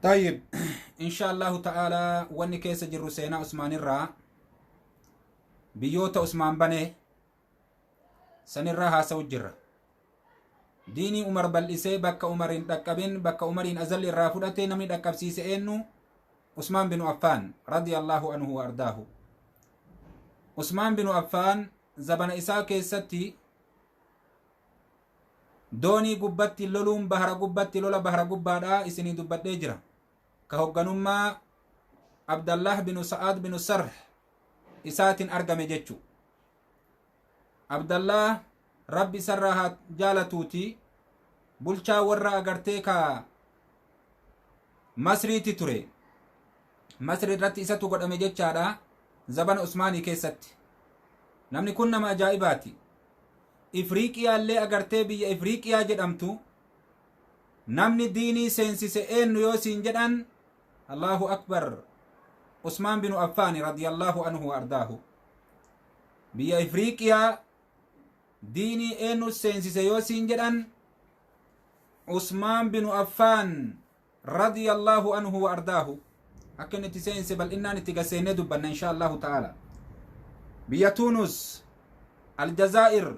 طيب إن شاء الله تعالى واني كيس جرو سينا عثمان الرا بيوت عثمان بني سن الرا هاسو جرة ديني عمر بالإسي بك عمرين تكبين بك عمرين أزل الرا فدتي نمني تكب سيسي إنو عثمان بن عفان رضي الله عنه وأرضاه. عثمان بن عفان زبن إساء كيستي دوني قبتي لولوم بحر قبتي لولا بحر قبادا إسني دبت جرة كهوغنما عبد الله بن سعد بن سرح إسات أرقم جتشو. عبد الله ربي سرها جالتوتي بلشا ورا أغرتيكا مصري تتري مصري رت إساتو قد أمجتشادا زبان عثماني كيست نمني كنا ما جائباتي إفريقيا اللي أغرتي بي إفريقيا جدمتو نمني ديني سينسي سئين يوسين جدن الله أكبر عثمان بن عفان رضي الله عنه وأرضاه. بي إفريقيا ديني إنو سينسي سيوسين جدن عثمان بن عفان رضي الله عنه وأرضاه أكن تسينسي بل إننا نتقسين دبنا إن شاء الله تعالى. بي تونس الجزائر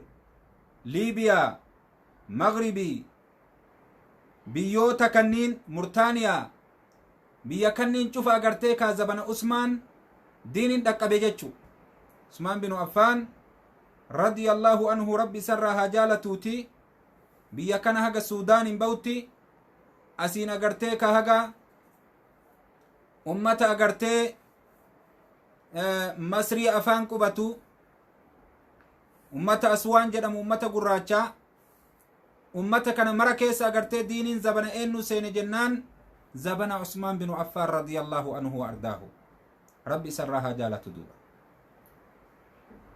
ليبيا مغربي بيوتا كنين موريتانيا بيا كنين شوف أغرتي كازبنا عثمان دين دقبه جچو. عثمان بن عفان رضي الله عنه ربي سرها جالتوتي بيا كان هغا سودان بوتي أسين أغرتي كهغا أمتا أغرتي مصري أفان قبتو أمتا أسوان جدم أمتا قراچا أمتا كان مركز أغرتي دين زبنا إنو سين جنان زبنا عثمان بن عفان رضي الله عنه وأرضاه ربي سرها جالت دوبا.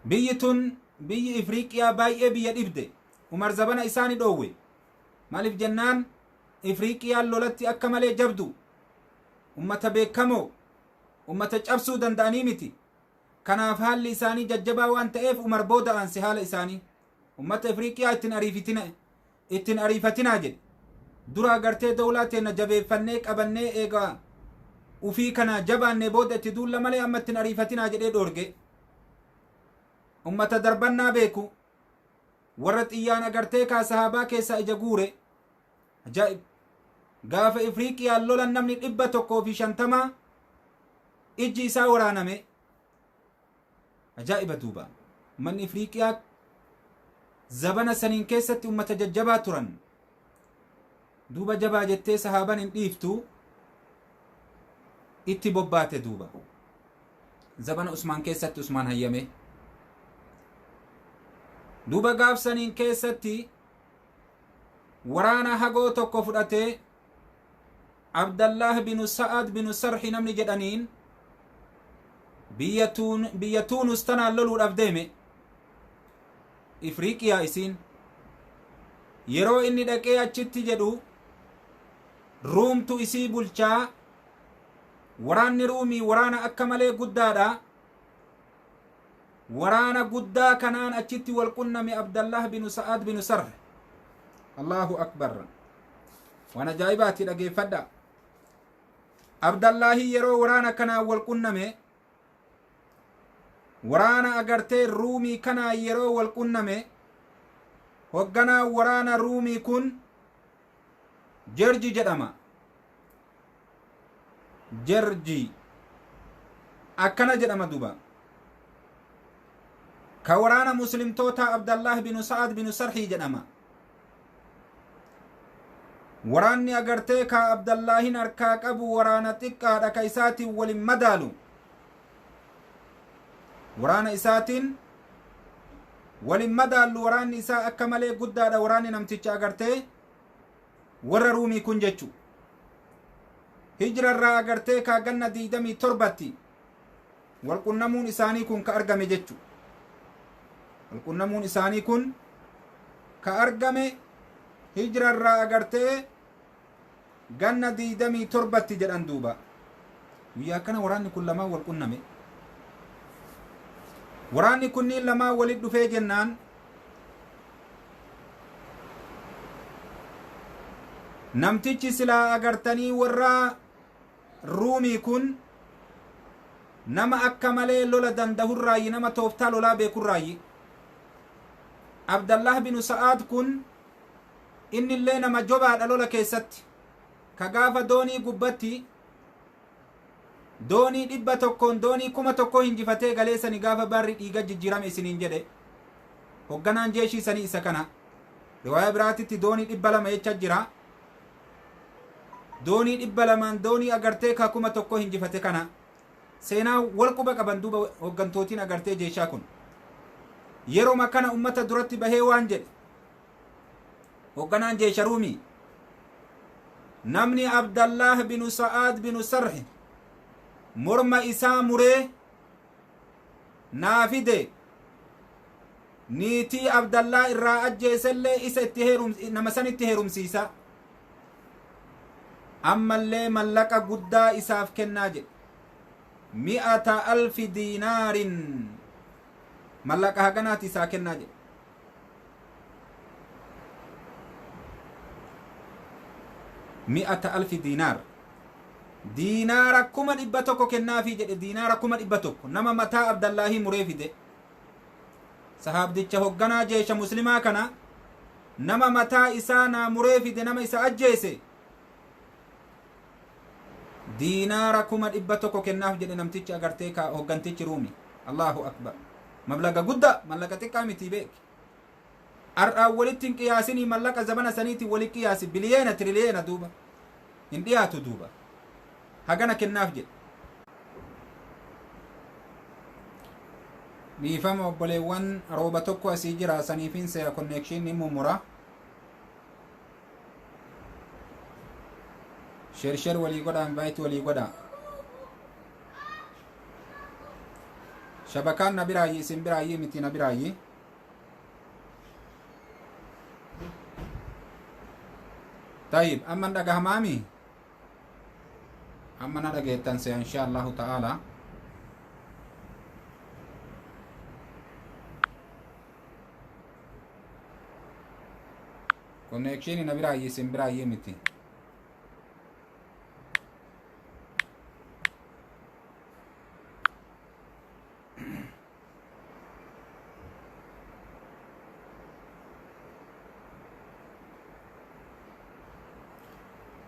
بيتون بي إفريقيا باي بي يدبدي عمر زبنا إساني دووي مالف جنان إفريقيا اللولتي أكمالي جبدو أمتا بيكمو أمتا جبسو دندانيمتي كناف هال إساني ججبا وانت إف عمر بودا عن سهال إساني أمتا إفريقيا اتن أريفتنا جد درا غرتي دولاتنا جبيفنه قبنه ايغا وفي كنا جبانه بودت دول ملي امتن عريفتنا جدي دورغي امه دربنا بيكو ورت ايانا غرتي كا صحابه كيسا اجغوره عجائب غاف افريقيا لولا نمني دبتو في شنتما اجي ساورانمه عجائب دوبا من افريقيا زبنا سنين كيست امه ججبا ترن دوبا جبا جتة صحابان انديفتو itti bobbaate duuba zabana Usmaan keessatti Usmaan hayyame duuba gaafsaniin keessatti waraana hagoo tokko fudhatee Abdallah bin Sa'ad bin Sarhi namni jedhaniin biyya Tuunus tanaan loluudhaaf deeme Ifriiqiyaa isiin yeroo inni dhaqee achitti jedhu ruumtu isii bulchaa waraanni ruumii waraana akka malee guddaadha. waraana guddaa kanaan achitti wal qunname Abdallah bin Sa'ad bin Sarh. Allahu akbar. waan ajaa'ibaati dhageeffadha. Abdallahi yeroo waraana kanaan wal qunname waraana agartee ruumii kanaa yeroo wal qunname hogganaa waraana ruumii kun Jerji jedhama. Jerji akkana jedhama duba ka waraana muslimtoota Abdallah bin Sa'ad bin Sarhi jedhama. waraanni agartee ka Abdallahin harkaa qabu waraana xiqqaadha ka isaatiin walin madaalu waraana isaatiin walin madaalu waraanni isaa akka malee guddaadha. waraanni namticha agartee warra ruumii kun jechu hijra irraa agartee ka ganna 27tti walqunnamuun isaanii kun ka argame jechu. walqunnamuun isaanii kun ka argame hijra irraa agartee ganna 27tti jedhan duuba. guyyaa kana waraanni kun lamaan walqunname. waraanni kunniin lamaan walit dhufee jennaan namtichi silaa agartanii warra ruumii kun nama akka malee lola dandahurraayi nama tooftaa lolaa beekurraayi Abdallah bin Sa'ad kun innillee nama jobaadha lola keessatti ka gaafa doonii gubbatti doonii 100 doonii 1,000 hinjifatee galeessani gaafa barri dhiiga jijjiirame isiniin jedhe hogganaan jeeshii sanii isa kana riwaayaa biraatitti doonii 200 jecha jira doonii 200 doonii agartee ka 1,000 hinjifate kana seenaa wal quba qaban duuba hoggantootiin agartee jeeshaa kun yeroo makana ummata duratti bahee waan jedhe hogganaan jeesha ruumii namni Abdallah bin Sa'ad bin Sarh morma isaa muree naafide niitii Abdallah irraa ajjeesellee isa itti nama sanitti heerumsiisa ammallee mallaqa guddaa isaaf kennaa jedhe 100,000 diinaarin mallaqa haganaati isaa kennaa jedhe 100,000 diinaar diinaara 100,000 kennaafi jedhe diinaara 100,000 nama mataa Abdallaahii muree fide sahaabdicha hogganaa jeesha muslimaa kana nama mataa isaa naa muree fide nama isa ajjeese diinaara 100,000 kennaaf jedhe namtichi agartee ka hoggantichi ruumi Allahu akbar mablaga guddaa mallaqa xiqqaa miti beek ar'aa walittiin qiyaasinii mallaqa zabana saniiti wali qiyaasi biliyeena triliyeena duuba hin dhiyaatu duuba hagana kennaaf jedhe dhiifama obboleewwan rooba tokko asii jira saniifin seera konneekshin ni mumura sheer walii godha invite walii godha shabakaan na biraayi isin biraayi miti na biraayi طيب أما ندقى همامي أما ندقى التنسي إن شاء الله تعالى connection نبراي سنبراي متي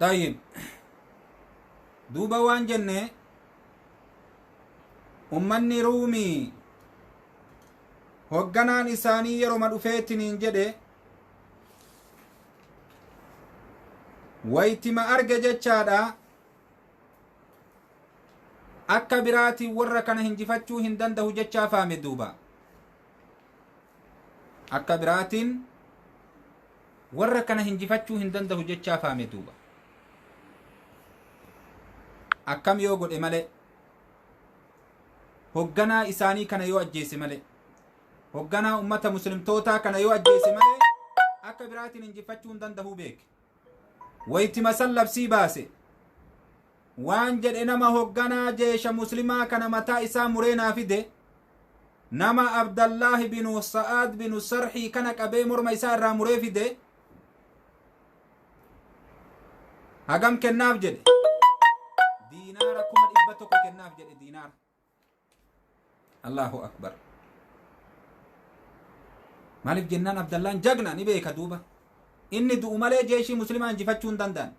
طيب دوبا وان جنة أمني رومي هوغنان إساني يروم الأفيتنين جده ويتما أرجع جتشادا أكا براتي ورّا كان هنجفتشو هندن ده جتشا فامي دوبا أكا براتين ورّا كان هنجفتشو هندن ده جتشا فامي دوبا akkam yoo godhe male hogganaa isaanii kana yoo ajjeese male hogganaa ummata muslimtootaa kana yoo ajjeese male akka biraatiin injifachuu hin danda'u beeke wayti masallabsii baase waan jedhe nama hogganaa jeesha muslimaa kana mataa isaa mureenaa fide nama Abdallah bin Sa'ad bin Sarhi kana qabee morma isaa irraa muree fide hagam kennaaf jedhe دينار كم الإبتة كناف جل دينار الله أكبر مالك جنان عبد الله جغنا نبي كدوبة إني دو مالي جيشي مسلمان جفتشون دندان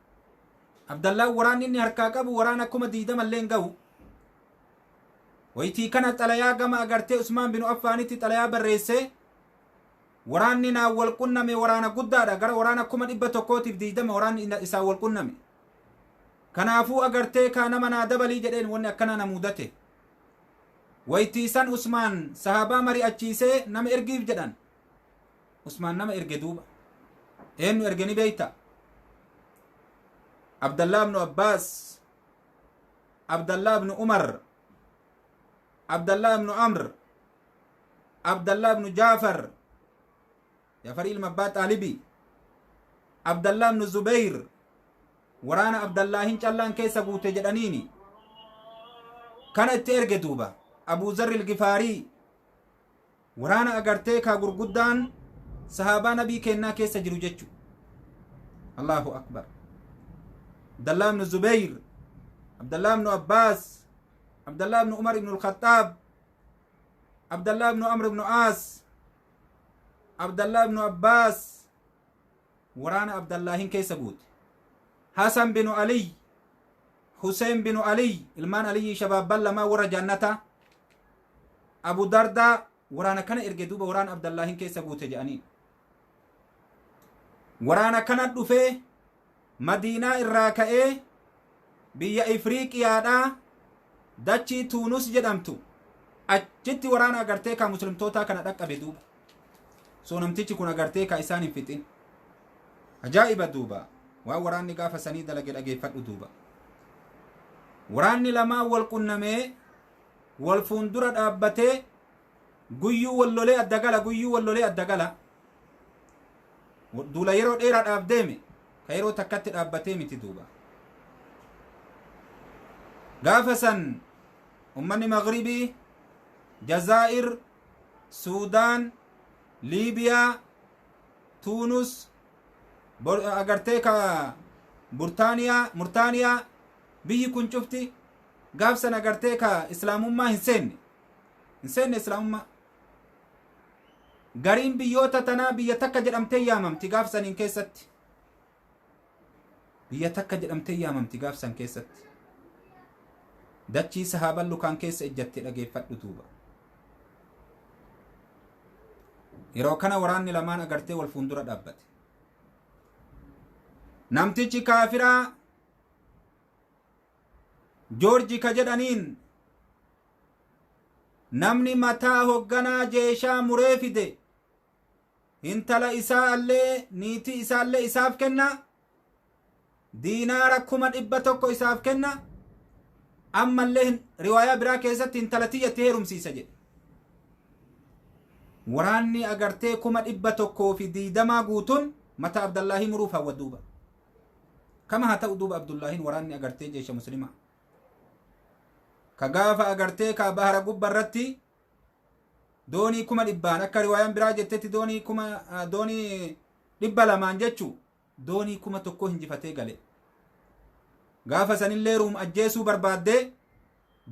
عبد الله وران إني هركاكب ورانا كم ديدم اللين جو ويتي كانت تلايا كما أغرتي عثمان بن عفان تلايا بالرئيسة وراني ناول كنا مي ورانا قدادا غر ورانا كم الإبتة كوتي ديدم وران إساول كنا مي kanaafuu agartee kaana manaa dabalii jedheen wanni akkana namuudate waytiisan Usmaan sahaabaa mari'achiisee nama ergiif jedhan Usmaan nama erge duuba eenyu erge ni beeyta Abdallah ibn Abbas Abdallah ibn Umar Abdallah ibn Amr Abdallah ibn Jafar Jafar ilma Abbaa Xaalibi Abdallah ibn Zubayr waraana Abdallahin callaan keessa guute jedhaniini kana itti erge duuba Abu Zarr al-Gifaari waraana agartee ka gurguddaan sahaabaa nabii kennaa keessa jiru jechu Allahu akbar Abdallah ibn Zubayr عبد الله بن عباس عبد الله بن عمر بن الخطاب عبد الله بن عمرو بن عاص عبد الله بن عباس ورانا عبد الله كيس بوت حسن بن علي حسين بن علي المان علي شباب بل ما ورا جنته أبو درداء ورانا كان إرجدوبا ورانا عبد الله كيس بوت جانين ورانا كانت دفه مدينة الراكئة بيا إفريقيا دا داتشي تونس جدامتو أجتي ورانا أغرتيكا مسلم توتا كانت أكا بدوب سونمتيكي كنا أغرتيكا إساني فتين أجائب دوبا وراني قافة سنيدة لقل أجيفت دوبا وراني لما والقنمي والفندرة أبتي قيو واللولي الدقالة قيو واللولي الدقالة دولا يرو ديرات أبديمي كيرو تكتر أبتيمي تدوبا قافة أمني مغربي جزائر سودان ليبيا تونس أغرتيكا موريتانيا بيي كن شفتي قافة أغرتيكا إسلام ما هنسين إسلام ما قرين بيوتا تنا بيتكا جرمتي ياممتي قافة إنكيست بيتكا جرمتي ياممتي قافة إنكيست داتشي صحابة لو كان كيس اجتي لغيفت دوبا يرو كان وراني لمان اغرتي والفندرة دابت نمتيجي كافرة جورجي كجدانين نمني متا هوغنا جيشا مريفده انتلا إساء اللي نيتي إساء اللي إساف كنا دينارا كما إبتوكو إساف كنا أما اللي رواية برا كيست انتلتية تيرم سيسجد وراني أغرتي كما إبتوكو في ديدما قوتون متى عبد الله مروفا ودوبا كما هتا ودوبا عبد الله وراني أغرتي جيش مسلمة كغافة أغرتي كبهر قبرتي دوني كما إبان أكا رواية برا جتتي دوني كما دوني إبا لمان جتشو دوني كما تكو هنجفتي غالي gaafa sanillee ruum ajjeesuu barbaadde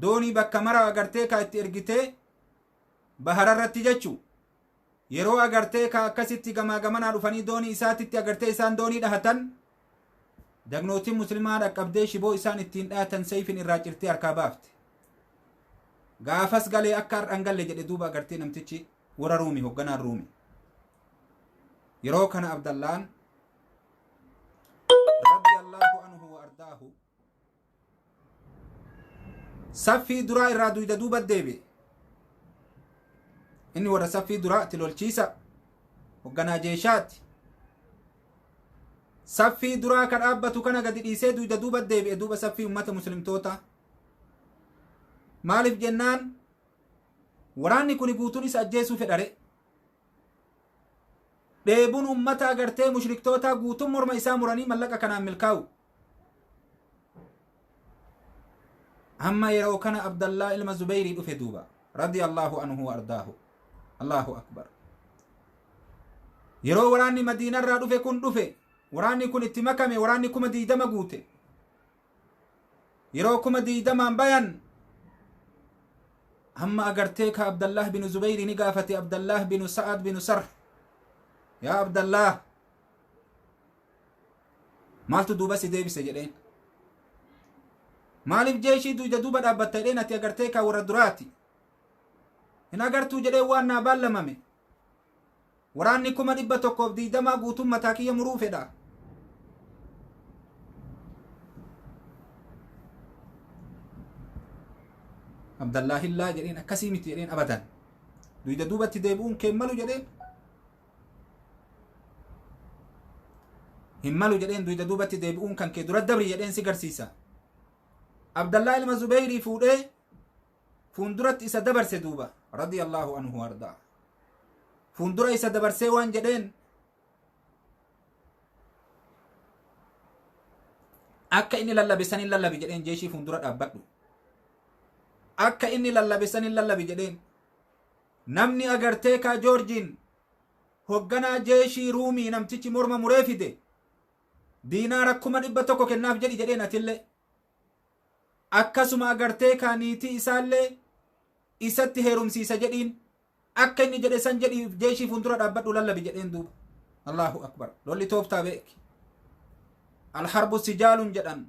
doonii bakka mara agartee ka itti ergitee bahararratti jechu yeroo agartee ka akkasitti gamaa gamanaa dhufanii doonii isaatitti agartee isaan doonii dhahatan dagnootiin muslimaa dhaqqabdee shiboo isaan ittiin dhahatan sayfin irraa cirtee harkaa baafte gaafas galee akka har'an galle jedhe duuba agartee namtichi warra ruumi hogganaan ruumi yeroo kana abdallaan radiyallahu anhu wa ardaahu saffii duraa irraa duyda duuba deebe inni warra saffii duraa tilolchiisa hogganaa jeeshaati saffii duraa ka dhaabbatu kana gadi dhiisee duyda duuba deebi'e duuba saffii ummata muslimtoota maaliif jennaan waraanni kun guutuun isa ajjeesuu fedhare dheebuun ummata agartee mushriktoota guutuun morma isaa muranii mallaqa kanaan milkaa'u amma yeroo kana abdallah ilma zubeyrii dhufe duuba radiyallahu anhu wa ardaahu allahu akbar yeroo waraanni madiinarraa dhufe kun dhufe waraanni kun itti makame waraanni kuma 20 guute yeroo kuma 20 bayan amma agartee ka abdallah bin zubeyrii ni gaafate abdallah bin sa'ad bin sarh yaa abdallah maaltu duuba si deebise jedheen maaliif jeeshii duyda duuba dhaabbatta jedheen ati agartee ka warra duraati hin agartuu jedheen waan naa baallamame waraanni kuma 120 guutuun mataa kiyya muruu fedha abdallahillaa jedheen akkasii miti jedheen abadan duyda duubatti deebi'uun keen malu jedheen hin malu jedheen duyda duubatti deebi'uun kan kee dura dabri jedheen si garsiisa abdallah ilma zubeyrii fuudhee fuunduratti isa dabarse duuba radiyallahu anhu ardaa fuundura isa dabarsee waan jedheen akka inni lallabisan hin lallabi jedheen jeeshii fuundura dhaabbadhu akka inni lallabisan hin lallabi jedheen namni agartee ka joorjiin hogganaa jeeshii ruumii namtichi morma muree fide diinaara 100 kennaaf jedhi jedheen atillee akkasuma agartee kaaniitii isaallee isatti heerumsiisa jedhiin akka inni jedhe san jedhiif jeeshii fuuldura dhaabbadhu lallabi jedheen duuba. Allahu akbar. lolli tooftaa beeki. alharbu sijaalun jedhan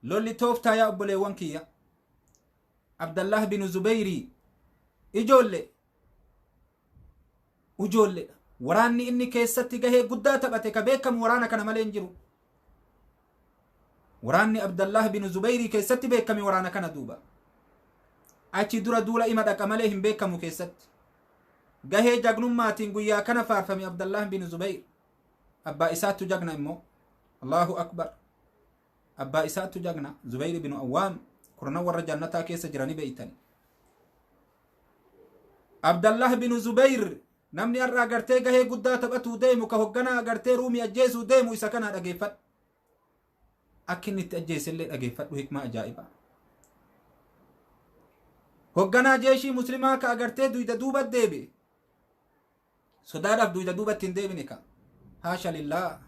lolli tooftaa yaa obboleewwan kiyya. Abdallah bin Zubayrii ijoollee waraanni inni keessatti gahee guddaa taphate ka beekamu waraana kana malee hin jiru. waraanni Abdallah bin Zubayrii keessatti beekame waraana kana duuba. achi dura duula ima dhaqa malee hin beekamu keessatti gahee jagnummaatiin guyyaa kana faarfame Abdallah bin Zubayr. abbaa isaattu jagna immoo. Allahu akbar. abbaa isaattu jagna Zubayr bin Awwaam kurna warra jannataa keessa jiranii beeytani. Abdallah bin Zubayr namni har'a agartee gahee guddaa taphatuu deemu ka hogganaa agartee ruumii ajjeesuu deemu isa kana dhageeffadhu. akka inni itti ajjeesillee dhageeffadhu hikmaa ajaa'ibaa. hogganaa jeeshii muslimaa ka agartee duyda duuba deebi'e sodaadhaaf duyda duubatti hin deebine ka haasha lillaa.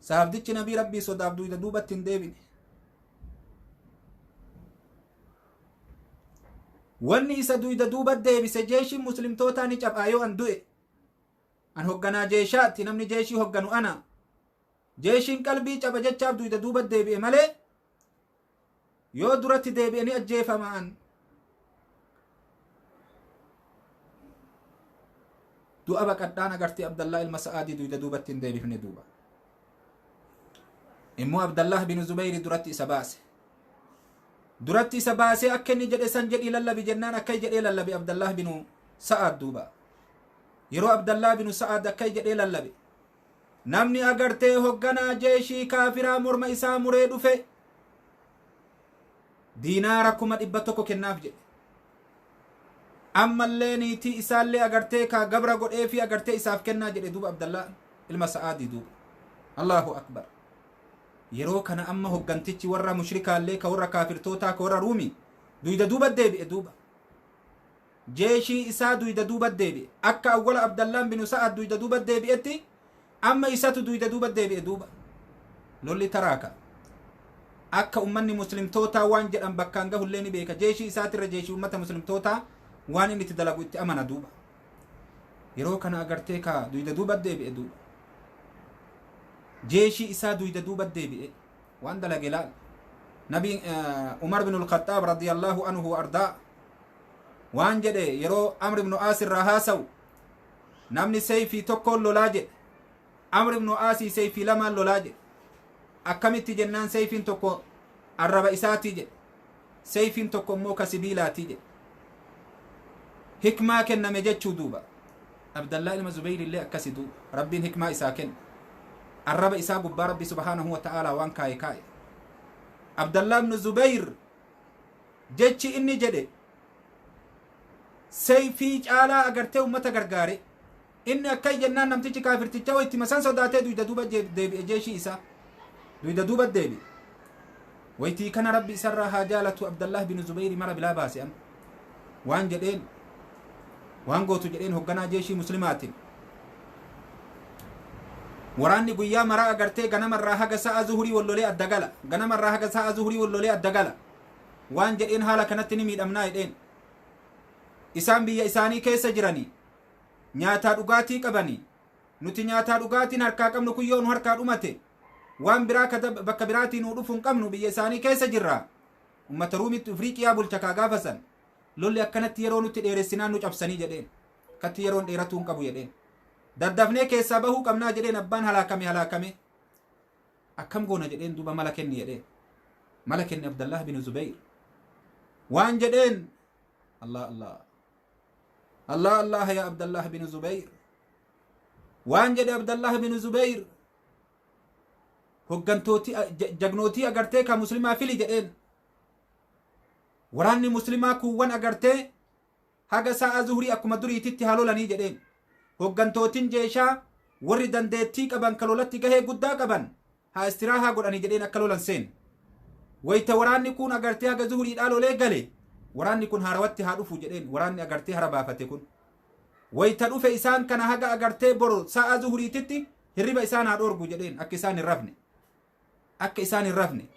saabdichi nabii rabbii sodaaf duyda duubatti hin deebine. wanni isa duyda duuba deebise jeeshiin muslimtootaa ni cabaa yoo an du'e an hogganaa jeeshaatti namni jeeshii hogganu ana jeeshiin qalbii caba jechaaf duyda duuba deebi'e malee yoo duratti deebi'anii ajjeefamaan du'a baqadhaan agartee Abdallah ilma Sa'aadii duyda duubatti hin deebifne duuba. immoo Abdallah bin Zubayri duratti isa baasee akka inni jedhe san jedhii lallabi jennaan akka jedhee lallabe Abdallah bin Sa'aad duuba. yeroo Abdallah bin Sa'aad akka jedhee lallabe namni agartee hogganaa jeeshii kaafiraa morma isaa muree dhufe diinaara 100 kennaaf jedhe. ammallee niitii isaallee agartee ka gabra godhee fi agartee isaaf kennaa jedhe duuba Abdallah ilma Sa'aadii duuba. Allahu akbar. yeroo kana amma hoggantichi warra mushrikaallee ka warra kaafirtootaa ka warra ruumii duyda duuba deebi'e duuba. jeeshii isaa duyda duuba deebi'e akka awwala Abdallah bin Sa'ad duyda duuba deebi'etti amma isatu duyda duuba deebi'e duuba. lolli taraaka akka ummanni muslimtootaa waan jedhan bakkaan gahullee ni beeka. jeeshii isaatirra jeeshii ummata muslimtootaa waan inni itti dalagu itti amana duuba. yeroo kana agartee ka duyda duuba deebi'e duuba. jeeshii isaa duyda duuba deebi'e waan dalage laal. nabi Umar bin al-Khattab radiyallahu anhu ardaa waan jedhe yeroo Amr ibn Aas irraa haasawu namni sayfii tokkoon lolaa jedhe. Amr ibn Aas sayfii lamaan lolaa jedhe. akkamitti jennaan sayfiin tokko arraba isaatii jedhe sayfiin tokko immoo ka sibiilaatii jedhe. hikmaa kenname jechuu duuba. Abdallah ilma Zubayr illee akkasi duuba rabbiin hikmaa isaa kenna. arraba isaa gubbaa rabbi subhaanahu wa ta'aalaa waan kaa'e. Abdallah ibn Zubayr jechi inni jedhe sayfii caalaa agartee ummata gargaare. inni akka jennaan namtichi kaafirticha wayitti masan sodaatee duyda duuba deebi'e jeeshii isaa duyda duuba deebi'e. wayitii kana rabbi isarraa haa jaalatu Abdallah bin Zubayr mara bilaa baase amma waan jedheen waan gootu jedheen hogganaa jeeshii muslimaatiin waraanni guyyaa maraa agartee ganamarraa haga sa'a zuhurii wallolee adda gala waan jedheen haala kanatti ni miidhamnaa jedheen. isaan biyya isaanii keessa jiranii nyaataa dhugaatii qabanii nuti nyaataa dhugaatiin harkaa qabnu kun yoo nu harkaa dhumate waan biraa bakka biraatii nu dhufuun qabnu biyya isaanii keessa jirra. ummata ruumitti Afriiqiyaa bulcha kaa gaafasan lolli akkanatti yeroo nutti dheeressinaan nu cabsanii jedheen katti yeroon dheeratuu hin qabu jedheen. daddafnee keessaa bahuu qabnaa jedheen. abbaan halaakame akkam goona jedheen duuba mala kenni jedheen. mala kenni Abdallah bin Zubayr waan jedheen Allah ya Abdallah bin Zubayr waan jedhe Abdallah bin Zubayr hoggantooti jagnootii agartee ka muslimaa fili jedheen. waraanni muslimaa kuuwwan agartee haga sa'a zuhurii akkuma duriititti haalolanii jedheen. hoggantootiin jeeshaa warri dandeettii qaban ka lolatti gahee guddaa qaban haa istiraahaa godhanii jedheen akka lolan seen. wayta waraanni kun agartee haga zuhuriidhaa lolee gale waraanni kun harawatti haa dhufu jedheen. waraanni agartee hara baafate kun wayta dhufe isaan kana haga agartee boro sa'a zuhuriititti hirriba isaan haa dhoorgu jedheen akka isaan hin rafne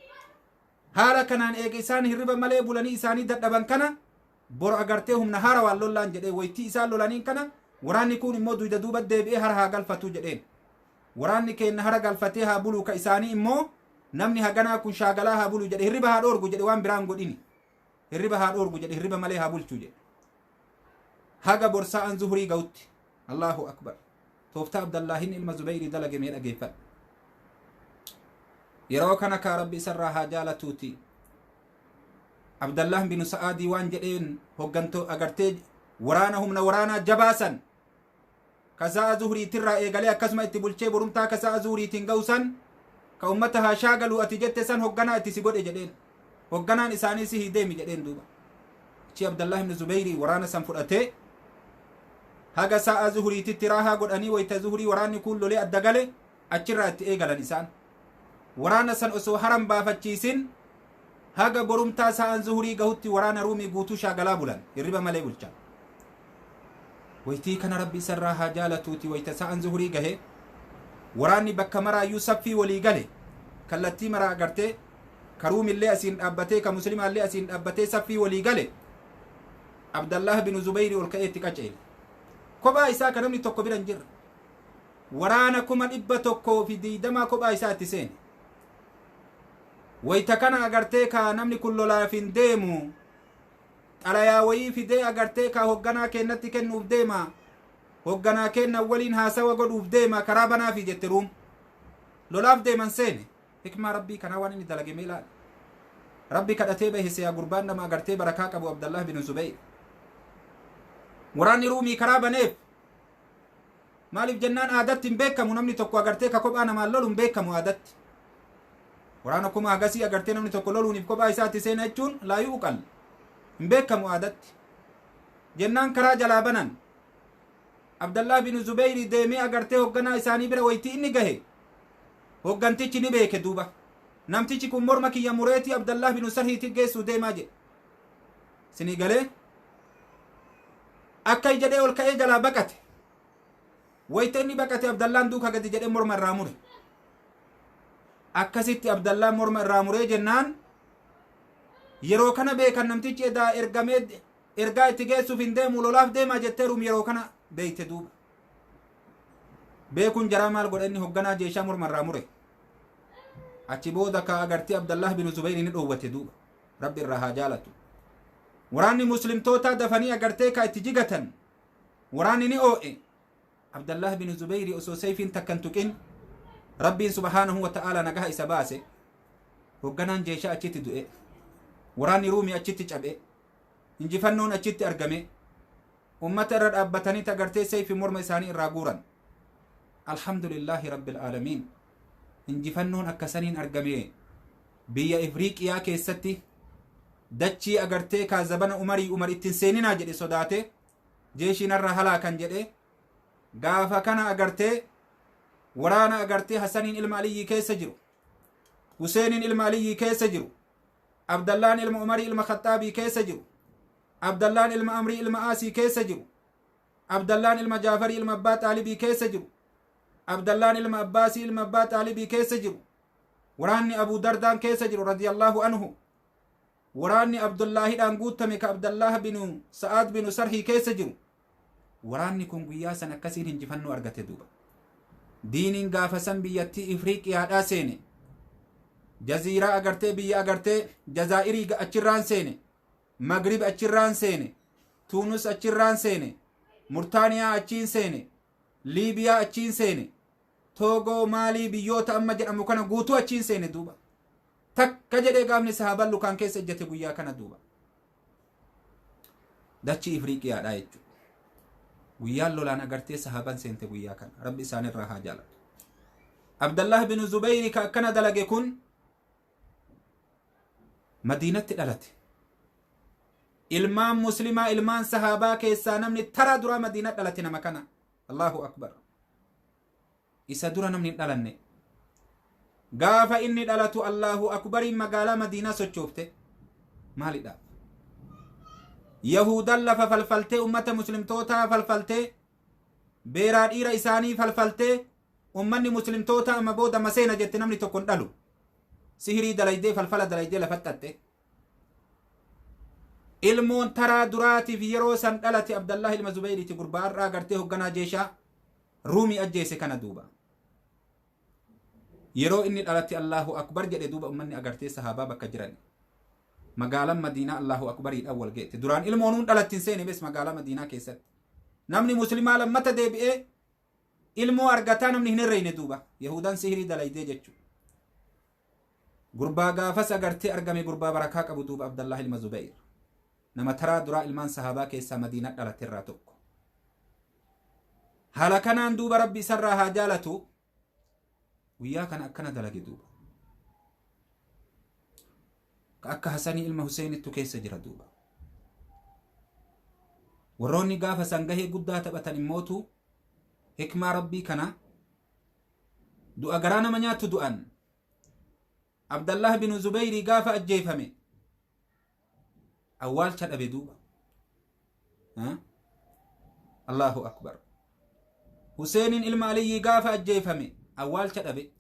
haala kanaan eega isaan hirriba malee bulanii isaanii dadhaban kana bor agartee humna hara waan lollaan jedhee waytii isaan lolaniin kana waraanni kun immoo duyda duuba deebi'ee hara haa galfatu jedheen waraanni keenya hara galfatee haa bulu ka isaanii immoo namni haganaa kun shaagalaa haa bulu jedhe hirriba haa dhoorgu jedhe waan biraan godhini hirriba haa dhoorgu jedhe hirriba malee haa bulchu jedhe haga borsa'an zuhurii ga'utti allahu akbar tooftaa abdallaahin ilma zubayrii dalage mee dhageeffadha yeroo kana kaa rabbi isarraa haa jaalatuuti abdallah binu sa'aadii waan jedheen hogganto agartee waraana humna waraanaa jabaasan kasaa zuhuriitirraa eegalee akkasuma itti bulchee borumtaa kasaa zuhuriitiin ga'usan ka ummata haa shaagalu ati jette san hogganaa itti si godhe jedheen hogganaan isaanii si hideemi jedheen duuba achi abdallah ibn zubayrii waraana san fudhatee haga sa'a zuhuriititti raahaa godhanii wayta zuhurii waraanni kun lolee adda gale achirraa itti eegalan isaan waraana san osoo haram baafachiisin haga borumtaa sa'an zuhurii gahutti waraana ruumii guutuu shaagalaa bulan hirriba malee bulchan waytii kana rabbi isarraa haa jaalatuuti wayta sa'an zuhurii gahe waraanni bakka maraayyuu saffii walii gale kallattii maraa agartee ka ruumillee asiin dhaabbatee ka muslimaallee asiin dhaabbatee saffii walii gale abdallah binu zubayrii ol ka'ee itti qaceele kophaa isaa ka namni tokko bira hin jirre waraana 120 kophaa isaa itti seene wayta kana agartee ka namni kun lolaaf hin deemu xalayaa wayii fidee agartee ka hogganaa kennatti kennuuf deema hogganaa kenna waliin haasawa godhuuf deema karaa banaafi jette ruum lolaaf deeman seene hikmaa rabbii kanaa waan inni dalage mee ilaali rabbi kadhatee bahise yaa gurbaan nama agartee barakaa qabu abdallah bin zubayr waraanni ruumii karaa baneef maaliif jennaan aadatti hin beekamu namni tokko agartee ka kophaa namaan lolu hin beekamu aadatti waraana kuma agasii agartee namni tokko loluuniif kophaa isaatti seena jechuun laa yuuqal hin beekamu aadatti jennaan karaa jalaa banan abdallah bin zubayri deemee agartee hogganaa isaanii bira waytii inni gahe hoggantichi ni beeke duuba namtichi kun morma kiyya mureetii abdallah bin sarhiitti geessuu deemaa jedhe sinii galee akka jedhee ol ka'ee jalaa baqate wayta inni baqate abdallaan duuka gadi jedhee morma irraa mure akkasitti abdallaan morma irraa muree jennaan yeroo kana beekan namtichi edaa ergaa itti geessuuf hin deemu lolaaf deemaa jetteerum yeroo kana beeyte duuba beekun jaraa maal godha inni hogganaa jeeshaa morma irraa mure achi booda ka agartee abdallah bin zubayr ni dhoowwate duuba rabbi irraa haa jaalatu waraanni muslimtoota dafanii agartee ka itti jigatan waraanni ni oo'e abdallah bin zubayr osoo sayfiin takkan tuqin rabbiin subhaanahu wa ta'ala nagaha isa baase hogganaan jeeshaa achitti du'e waraanni ruumii achitti cabe injifannoon achitti argame ummata irra dhaabbatanii agartee sayfi morma isaanii irraa guuran alhamdulillahi rabbil aalamiin injifannoon akkasaniin argame biyya ifriiqiyaa keessatti dachii agartee kaa zabana umar ittiin seeninaa jedhe sodaate jeeshiin irra halaakan jedhe gaafa kana agartee waraana agartee hasaniin ilma aliyyii keessa jiru huseeniin ilma aliyyii keessa jiru abdallaan ilma umarii ilma khaxaabii keessa jiru abdallaan ilma amrii ilma aasii keessa jiru abdallaan ilma jaafarii ilma abbaa xaalibii keessa jiru abdallaan ilma abbaasii ilma abbaa xaalibii keessa jiru waraanni abuu dardaan keessa jiru radiyallaahu anhu waraanni abdullaahidhaan guutame ka abdallah binu sa'aad binu sarhii keessa jiru waraanni kun guyyaa san akkasiin injifannoo argate duuba diiniin gaafa san biyyattii ifriiqiyaadhaa seene jaziiraa agartee biyya agartee jazaa'irii achirraan seene magrib achirraan seene tuunus achirraan seene murtaaniyaa achiin seene liibiyaa achiin seene toogoo maalii biyyoota amma jedhamu kana guutuu achiin seene duuba takka jedhee gaafni sahaban lukaan keessa ejjate guyyaa kana duuba dachi ifriiqiyaadhaa jechuudha guyyaan lolaan agartee sahaban seente guyyaa kana rabbi isaanirraa haa jaalatu abdallah bin zubayri ka akkana dalage kun madiinatti dhalate ilmaan muslimaa ilmaan sahaabaa keessaa namni tara dura madiina dhalate nama kana allahu akbar isa dura namni dhalanne gaafa inni dhalatu allahu akbariin magaalaa madiinaa sochoofte maalidha yahudan lafa falfaltee ummata muslimtootaa falfaltee beeraa dhiira isaanii falfaltee ummanni muslimtoota amma booda maseena jette namni tokkon dhalu sihirii dalaydee falfala dalaydee lafaxxatte ilmoon taraa duraatiif yeroo san dhalate Abdallah ilma Zubayriiti gurbaa irraa agartee hogganaa jeeshaa ruumii ajjeese kana duuba yeroo inni dhalate Allahu akbar jedhe duuba ummanni agartee sahaabaa bakka jiran magaalaan Madiinaa Allahu akbariidhaan wal geette duraan ilmoonuun dhalattiin seene bes magaalaa Madiinaa keessatti namni muslimaa lammata deebi'ee ilmoo argataa namni hin herreyne duuba Yahudaan sihirii dalaydee jechu gurbaa gaafas agartee argame gurbaa barakaa qabu duuba Abdallah ilma Zubayr nama taraa duraa ilmaan sahaabaa keessaa Madiinaa dhalate irraa tokko haala kanaan duuba rabbi isarraa haa jaalatu guyyaa kana akkana dalage duuba akka Hasanii ilma Huseenittu keessa jira duuba warroonni gaafa san gahee guddaa taphatan immootu hikmaa rabbii kana du'a garaa nama nyaattu du'an Abdallah bin Zubayri gaafa ajjeefame awwaalcha dhabe duuba Allahu akbar Huseenin ilma Aliyyi gaafa ajjeefame awwaalcha dhabe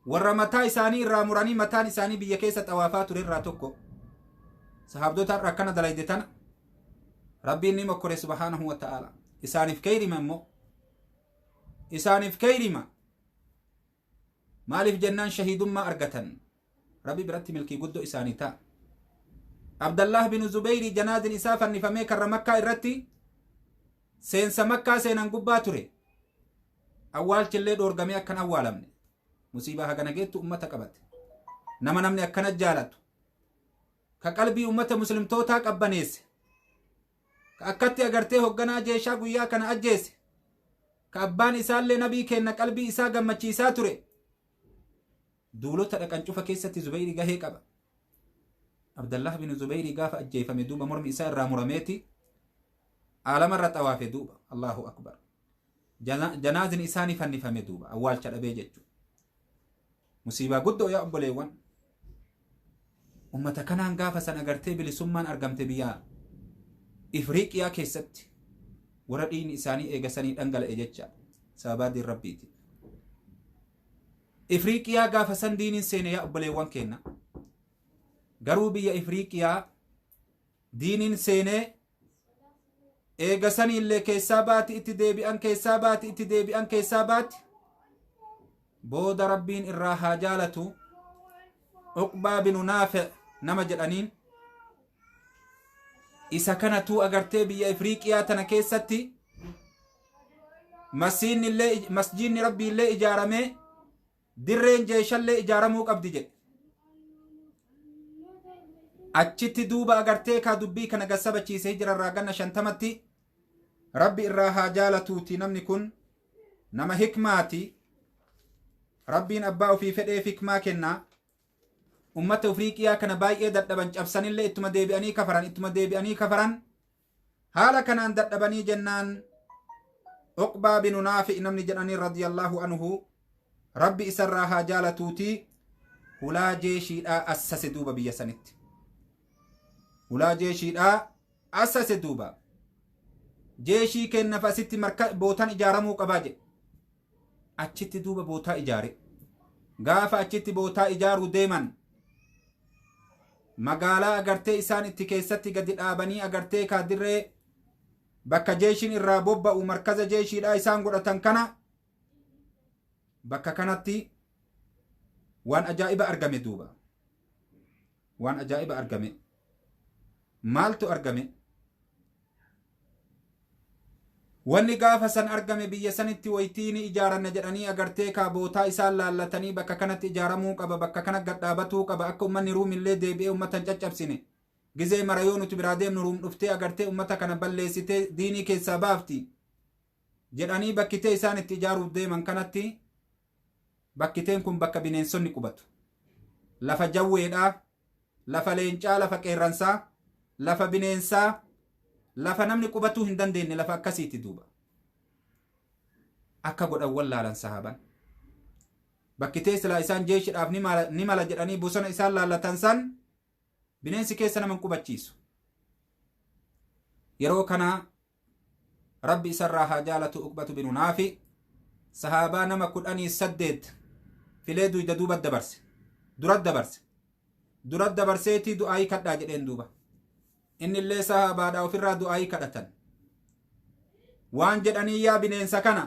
warra mataa isaanii irraa muranii mataan isaanii biyya keessa xawaafaa ture irraa tokko sahaabdota irraa akkana dalayde tana rabbiin ni mokkore subhaanahu wa ta'ala isaaniif keeyrima immoo isaaniif keeyrima maaliif jennaan shahiidummaa argatan rabbi biratti milkii guddoo isaanii ta'a Abdallah bin Zubayri janaazin isaa fannifamee karra Makkaa irratti seensa Makkaa seenan gubbaa ture awwaalchillee dhoorgamee akkan awwaalamne musiibaa hagana geettu ummata qabate nama namni akkana jaalatu ka qalbii ummata muslimtootaa qabbaneesse ka akkatti agartee hogganaa jeeshaa guyyaa kana ajjeese ka abbaan isaallee nabii kenna qalbii isaa gammachiisaa ture duulota dhaqan cufa keessatti Zubayri gahee qaba Abdallah bin Zubayri gaafa ajjeefame duuba mormi isaa irraa murameeti aalama irra xawaafe duuba Allahu akbar janaazin isaanii fannifame duuba awwaalcha dhabee jechu musiibaa guddoo yaa obboleewwan ummata kanaan gaafa san agartee bilisummaan argamte biyyaa Ifriiqiyaa keessatti warra dhiigni isaanii eegasanii dhangala'e jecha sababaa diin rabbiiti Ifriiqiyaa gaafa san diiniin seene yaa obboleewwan kenna garuu biyya Ifriiqiyaa diiniin seenee eegasanii illee keessaa baati itti deebi'an keessaa baati itti deebi'an keessaa baati booda rabbiin irraa haa jaalatu Uqbaa binu Naafi' nama jedhaniin isa kanatu agartee biyya Ifriiqiyaa tana keessatti masjiidni rabbii illee ijaaramee dirreen jeeshallee ijaaramuu qabdi jedhe achitti duuba agartee kaa dubbii kana gassabachiisee jira irraa ganna 50tti rabbi irraa haa jaalatuuti namni kun nama hikmaati rabbiin abbaa ofii fedheef hikmaa kennaa ummata Ifriiqiyaa kana baay'ee dadhaban cabsanillee ittuma deebi'anii kafaran haala kanaan dadhabanii jennaan Uqbaa binu Naafi' namni jedhanii radiyallahu anhu rabbi isarraa haa jaalatuuti hulaa jeeshiidhaa assase duuba biyya sanitti hulaa jeeshiidhaa assase duuba jeeshii kennaf asitti bootaan ijaaramuu qabaa jedhe achitti duuba bootaa ijaare gaafa achitti bootaa ijaaruu deeman magaalaa agartee isaan itti keessatti gadi dhaabanii agartee kaadirree bakka jeeshiin irraa bobba'u markaza jeeshiidhaa isaan godhatan kana bakka kanatti waan ajaa'iba argame duuba waan ajaa'iba argame maaltu argame wanni gaafa san argame biyya sanitti waytiini ijaaranna jedhanii agartee kaabootaa isaan laallatanii bakka kanatti ijaaramuu qaba bakka kana gadhaabatuu qaba akka ummanni ruumillee deebi'ee ummatan caccabsine gizee mara yoo nuti biraa deemnu ruum dhuftee agartee ummata kana balleessitee diinii keessaa baafti jedhanii bakkitee isaan itti ijaaruuf deeman kanatti bakkiteen kun bakka bineensonni qubatu lafa jawweedhaa lafa leencaa lafa qeerransaa lafa bineensaa lafa namni qubatuu hin dandeenye lafa akkasiiti duuba akka godhan wallaalan sahaban bakkitee silaa isaan jeeshidhaaf ni mala jedhanii bosona isaan laallatan san bineensi keessa naman qubachiisu yeroo kana rabbi isarraa haa jaalatu Uqbatu binu Naafi sahaabaa nama 18 filee duyda duuba dabarse durat dabarseetii du'aayii kadhaa jedheen duuba inni illee sahaabaadhaa ofirraa du'aayii kadhatan waan jedhanii yaa bineensa kana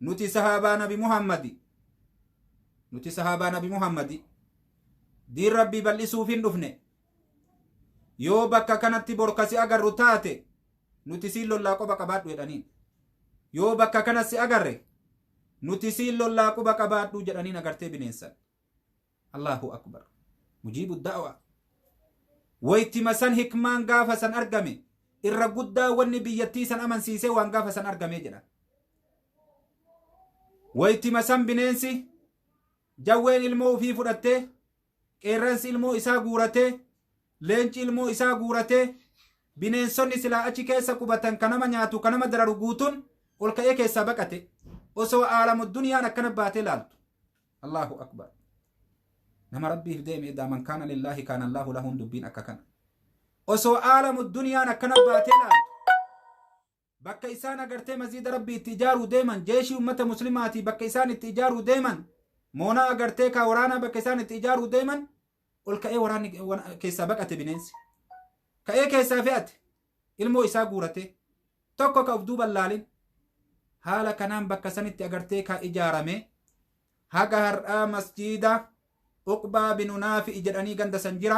nuti sahaabaa nabi muhammadi diin rabbii bal'isuuf hin dhufne yoo bakka kanatti borkasi agarru taate nuti siin lollaa quba qabaadhu jedhaniin yoo bakka kanatti agarre nuti siin lollaa quba qabaadhu jedhaniin agartee bineensan Allahu akbar mujiibu da'wa waytima san hikmaan gaafa san argame irra guddaa wanni biyyattii san amansiisee waan gaafa san argamee jedha waytima san bineensi jawween ilmoo ufii fudhattee qeerransi ilmoo isaa guuratee leenci ilmoo isaa guuratee bineensonni silaa achi keessa qubatan kanama nyaatu kanama dararu guutun ol ka'ee keessaa baqate osoo aalamu duniyaan akkana baatee laaltu Allahu akbar nama rabbiif deeme edaa man kaana lillaahi kaana Allahu lahu dubbiin akka kana osoo aalamu duniyaan akkana baatee laaltu bakka isaan agartee masjiida rabbii itti ijaaruu deeman jeeshii ummata muslimaatii bakka isaan itti ijaaruu deeman moonaa agartee kaa waraanaa bakka isaan itti ijaaruu deeman ol ka'ee waraanni keessaa baqate bineensi ka'ee keessaa fe'ate ilmoo isaa guurate tokko ka uf duuban laalin haala kanaan bakka sanitti agartee kaa ijaarame haga har'aa masjiida Uqbaa binu Naafi jedhanii ganda san jira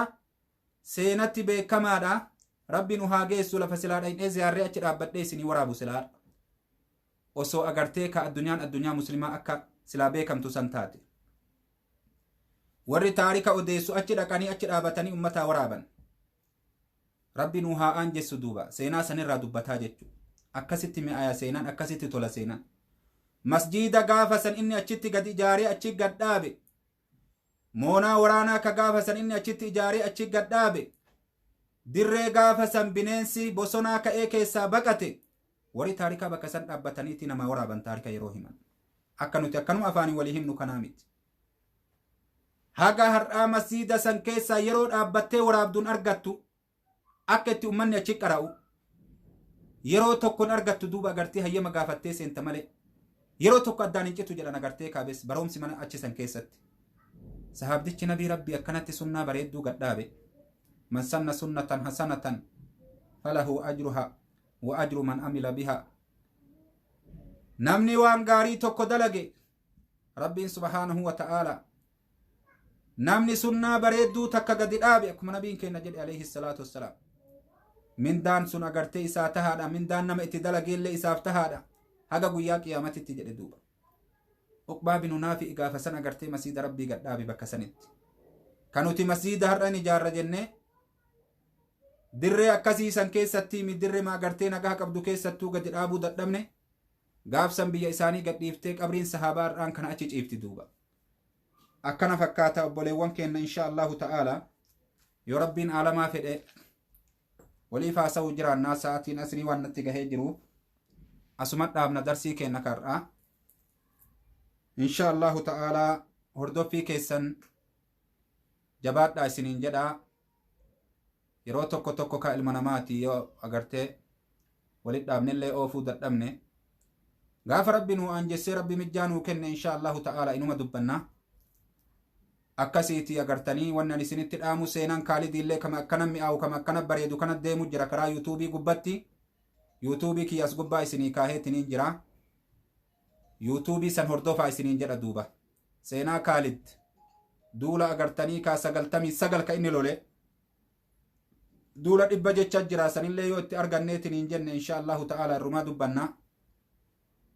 seenatti beekamaadha rabbi nu haa geessu lafa silaadha hin ziyaarree achi dhaabbadhee isinii waraabu silaadha osoo agartee ka addunyaa muslimaa akka silaa beekamtu san taate warri taarika odeessu achi dhaqanii achi dhaabatanii ummataa waraaban rabbi nu haa aanjessu duuba seenaa sanirraa dubbataa jechu akkasitti mi'aaya seenaan akkasitti tola seenaan masjiida gaafa san inni achitti gad ijaaree achi gad dhaabe moonaa waraanaa ka gaafa san inni achitti ijaaree achi gad dhaabe dirree gaafa san bineensi bosonaa ka'ee keessaa baqate warri taarikaa bakka san dhaabbataniitti namaa waraaban taarika yeroo himan akka nuti akkanuma afaanii walii himnu kanaa miti haga har'aa masjiida san keessaa yeroo dhaabbattee waraabduun argattu akka itti ummanni achi qara'u yeroo tokkoon argattu duuba agartee hayyama gaafattee seenta malee yeroo tokko addaan hin citu jedhan agartee kaabes baroomsi mana achi san keessatti sahaabdichi nabii rabbii akkanatti sunnaa bareedduu gadhaabe man sanna sunnatan hasanatan falahu ajruha wa ajru man amila biha namni waan gaarii tokko dalage rabbiin subhaanahu wa ta'ala namni sunnaa bareedduu takka gadi dhaabe akkuma nabiin keenya jedhe alayhi salaatu wassalaam mindaan sun agartee isaa tahaadha mindaan nama itti dalageellee isaaf tahaadha haga guyyaa qiyaamatitti jedhe duuba Uqbaa binu Naafi gaafa san agartee masjiida rabbii gad dhaabe bakka sanitti kan nuti masjiida har'an ijaarra jennee dirree akkasii san keessatti dirree ma agartee nagaa qabdu keessattuu gadi dhaabuu dadhabne gaafsan biyya isaanii gad dhiiftee qabriin sahaabaa har'aan kana achi ciifti duuba akkana fakkaata obboleewwan keenya insha Allahu ta'ala yoo rabbiin aalamaa fedhe waliif haasa'uu jiraannaa sa'aatiin asrii waan natti gahee jiru asuma dhaabna darsii keenya kar'aa insha Allahu ta'ala hordoffii keessan jabaadhaa isiniin jedhaa yeroo tokko tokko ka ilma namaati yoo agartee walit dhaabnellee oofuu dadhabne gaafa rabbi nuu aanjessee rabbi mijjaa nuu kenne insha Allahu ta'ala inuma dubbanna akkasiiti agartanii wannan isinitti dhaamu seenan kaalidiillee kama akkana mi'aawu kama akkana bareedu kana deemu jira karaa yuutuubii gubbatti yuutuubii kiyyas gubbaa isinii kaaheetiniin jira yuutuubii san hordofaa isiniin jedha duuba seenaa kaalid duula agartanii kaa 99 ka inni lole duula 100 jecha jira sanillee yoo itti arganneetiniin jenne insha Allahu ta'ala irrumaa dubbanna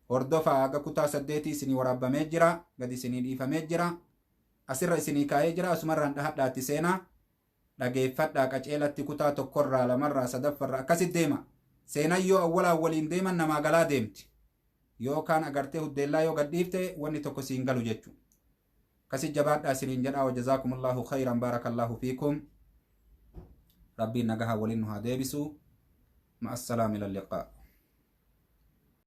hordofaa aga kutaa 8 isinii waraabamee jira gad isinii dhiifamee jira asirra isinii kaayee jira asumarraan dhahadhaatti seenaa dhageeffadhaa qaceelatti kutaa tokkorraa lamarraa sadaffarraa akkasit deema seenaan yoo awwalaan waliin deeman namaa galaa deemti yookaan agartee huddeellaa yoo gadhiifte wanni tokko siin galu jechu kasit jabaadhaa isiniin jedhaa wajazaakumullahu khayran baarakallahu fiikum rabbiin nagaha waliin nu haa deebisu ma'assalaami ila liqaa